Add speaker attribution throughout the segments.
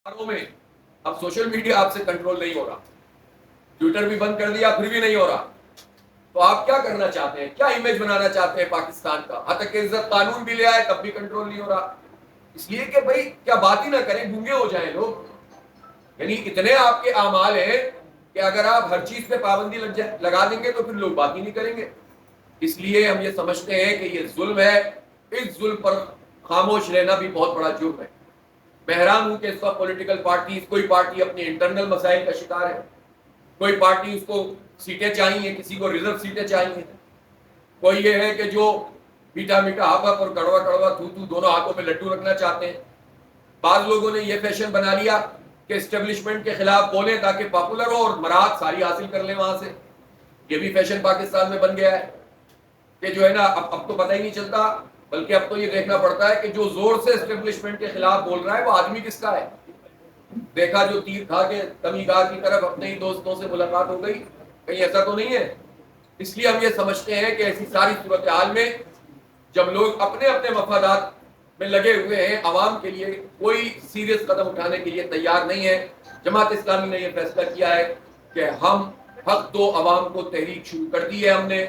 Speaker 1: گھروں میں اب سوشل میڈیا آپ سے کنٹرول نہیں ہو رہا، ٹویٹر بھی بند کر دیا پھر بھی نہیں ہو رہا، تو آپ کیا کرنا چاہتے ہیں؟ کیا امیج بنانا چاہتے ہیں پاکستان کا؟ حتیٰ کہ عزت قانون بھی لے آئے تب بھی کنٹرول نہیں ہو رہا، اس لیے کہ بھائی کیا بات ہی نہ کریں، گونگے ہو جائیں لوگ. یعنی اتنے آپ کے اعمال ہیں کہ اگر آپ ہر چیز پہ پابندی لگا دیں گے تو پھر لوگ بات ہی نہیں کریں گے. اس لیے ہم یہ سمجھتے ہیں کہ یہ ظلم ہے، اس ظلم پر خاموش رہنا بھی بہت بڑا جرم ہے. میں حیران ہوں کہ اس وقت پولیٹیکل پارٹیز، کوئی پارٹی اپنے انٹرنل مسائل کا شکار ہے، کوئی پارٹی اس کو سیٹیں چاہیے، کسی کو ریزرو سیٹیں چاہیے، کوئی یہ ہے کہ جو میٹھا میٹھا ہاف ہاف اور کڑوا کڑوا تھو تھو دونوں ہاتھوں میں لڈو رکھنا چاہتے ہیں. بعض لوگوں نے یہ فیشن بنا لیا کہ اسٹیبلشمنٹ کے خلاف بولیں تاکہ پاپولر ہو اور مراد ساری حاصل کر لیں وہاں سے. یہ بھی فیشن پاکستان میں بن گیا ہے کہ جو ہے نا اب تو پتہ ہی نہیں چلتا، بلکہ اب تو یہ دیکھنا پڑتا ہے کہ جو زور سے اسٹیبلشمنٹ کے خلاف بول رہا ہے وہ آدمی کس کا ہے. دیکھا جو تیر کھا کے کمی گاہ کی طرف اپنے ہی دوستوں سے ملاقات ہو گئی، کہیں ایسا تو نہیں ہے. اس لیے ہم یہ سمجھتے ہیں کہ ایسی ساری صورتحال میں جب لوگ اپنے اپنے مفادات میں لگے ہوئے ہیں، عوام کے لیے کوئی سیریس قدم اٹھانے کے لیے تیار نہیں ہے. جماعت اسلامی نے یہ فیصلہ کیا ہے کہ ہم حق دو عوام کو تحریک شروع کر دی ہے، ہم نے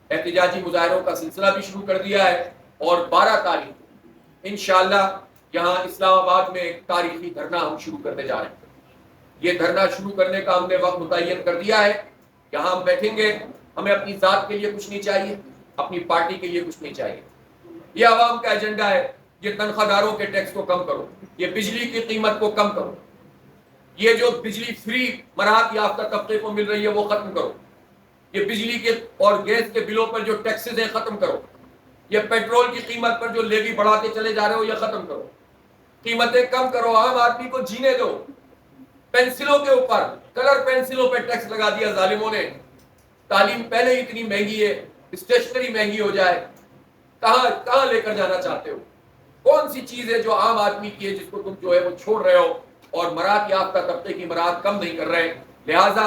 Speaker 1: احتجاجی مظاہروں کا سلسلہ بھی شروع کر دیا ہے، اور 12 تاریخ انشاءاللہ یہاں اسلام آباد میں ایک تاریخی دھرنا ہم شروع کرنے جا رہے ہیں. یہ دھرنا شروع کرنے کا ہم نے وقت متعین کر دیا ہے. یہاں ہم بیٹھیں گے، ہمیں اپنی ذات کے لیے کچھ نہیں چاہیے، اپنی پارٹی کے لیے کچھ نہیں چاہیے. یہ عوام کا ایجنڈا ہے. یہ تنخواہ داروں کے ٹیکس کو کم کرو، یہ بجلی کی قیمت کو کم کرو، یہ جو بجلی فری مراحت یافتہ طبقے کو مل رہی ہے وہ ختم کرو، یہ بجلی کے اور گیس کے بلوں پر جو ٹیکسز ہیں ختم کرو، یہ پیٹرول کی قیمت پر جو لیوی بڑھاتے چلے جا رہے ہو یہ ختم کرو، قیمتیں کم کرو، عام آدمی کو جینے دو. پینسلوں کے اوپر، کلر پینسلوں پہ ٹیکس لگا دیا ظالموں نے. تعلیم پہلے ہی اتنی مہنگی ہے، اسٹیشنری مہنگی ہو جائے، کہاں لے کر جانا چاہتے ہو؟ کون سی چیز ہے جو عام آدمی کی ہے جس کو تم جو ہے وہ چھوڑ رہے ہو اور مراحت یافتہ طبقے کی مراحت کم نہیں کر رہے؟ لہٰذا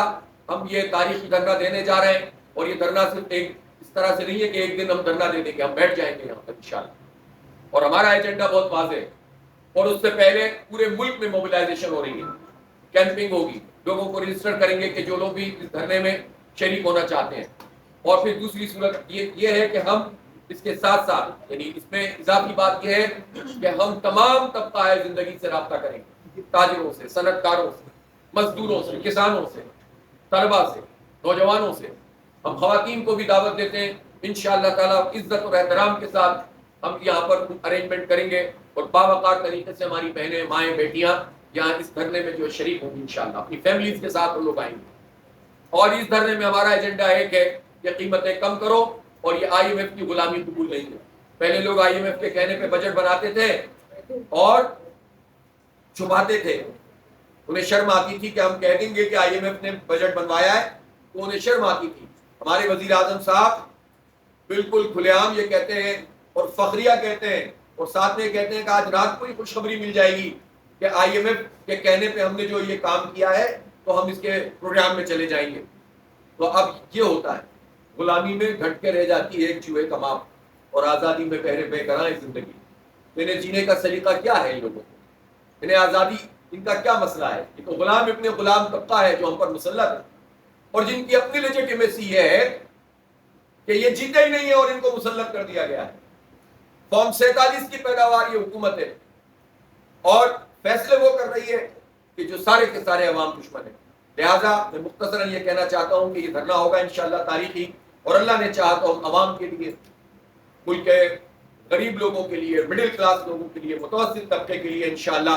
Speaker 1: ہم یہ تاریخی دھرنا دینے جا رہے ہیں، اور یہ دھرنا صرف ایک اس طرح سے نہیں ہے کہ ایک دن ہم دھرنا دے دیں گے، ہم بیٹھ جائیں گے یہاں پر انشاءاللہ. اور ہمارا ایجنڈا بہت واضح ہے، اور اس سے پہلے پورے ملک میں موبلائزیشن ہو رہی ہے، کیمپنگ ہوگی، لوگوں کو رجسٹر کریں گے کہ جو لوگ بھی اس دھرنے میں شریک ہونا چاہتے ہیں. اور پھر دوسری صورت یہ ہے کہ ہم اس کے ساتھ ساتھ، یعنی اس میں اضافی بات یہ ہے کہ ہم تمام طبقہ زندگی سے رابطہ کریں گے، تاجروں سے، صنعت کاروں سے، مزدوروں سے، کسانوں سے، طلباء سے، نوجوانوں سے. ہم خواتین کو بھی دعوت دیتے ہیں، انشاءاللہ تعالیٰ عزت اور احترام کے ساتھ ہم یہاں پر ارینجمنٹ کریں گے، اور باوقار طریقے سے ہماری بہنیں، مائیں، بیٹیاں یہاں اس دھرنے میں جو شریک ہوں گی انشاءاللہ، اپنی فیملیز کے ساتھ وہ لوگ آئیں گے. اور اس دھرنے میں ہمارا ایجنڈا ہے کہ یہ قیمتیں کم کرو اور یہ آئی ایم ایف کی غلامی قبول نہیں کرو. پہلے لوگ آئی ایم ایف کے کہنے پہ بجٹ بناتے تھے اور چھپاتے تھے، انہیں شرم آتی تھی کہ ہم کہہ دیں گے کہ آئی ایم ایف نے بجٹ بنوایا ہے، تو انہیں شرم آتی تھی. ہمارے وزیر اعظم صاحب بالکل کھلے عام یہ کہتے ہیں اور فخریہ کہتے ہیں، اور ساتھ میں کہتے ہیں کہ آج رات کو ہی خوشخبری مل جائے گی کہ آئی ایم ایف کے کہنے پہ ہم نے جو یہ کام کیا ہے تو ہم اس کے پروگرام میں چلے جائیں گے. تو اب یہ ہوتا ہے، غلامی میں گھٹ کے رہ جاتی ہے ایک چوہے کا ماپ، اور آزادی میں پہرے بے گراں زندگی. انہیں جینے کا سلیقہ کیا ہے ان لوگوں کو؟ انہیں آزادی، ان کا کیا مسئلہ ہے؟ یہ تو غلام ابن غلام طبقہ ہے جو ہم پر مسلط ہے، اور جن کی اپنی لیجیٹیمیسی یہ ہے کہ یہ جیتے ہی نہیں ہے اور ان کو مسلط کر دیا گیا ہے. فارم 47 کی پیداوار یہ حکومت ہے، اور فیصلے وہ کر رہی ہے کہ جو سارے کے سارے عوام دشمن ہیں. لہٰذا میں مختصراً یہ کہنا چاہتا ہوں کہ یہ دھرنا ہوگا انشاءاللہ تاریخی، اور اللہ نے چاہا تو ہم عوام کے لیے، ملک کے غریب لوگوں کے لیے، مڈل کلاس لوگوں کے لیے، متوسط طبقے کے لیے انشاءاللہ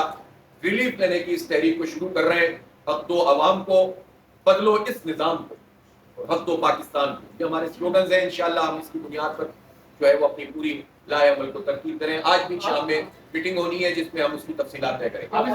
Speaker 1: ریلیف لینے کی اس تحریک کو شروع کر رہے ہیں. حق دو عوام کو، بدلو اس نظام کو، اور حق دو پاکستان کو. یہ ہمارے سلوگنز ہیں، انشاءاللہ ہم اس کی بنیاد پر جو ہے وہ اپنی پوری لائے عمل کو ترتیب کریں. آج بھی شام میں میٹنگ ہونی ہے جس میں ہم اس کی تفصیلات طے کریں گے.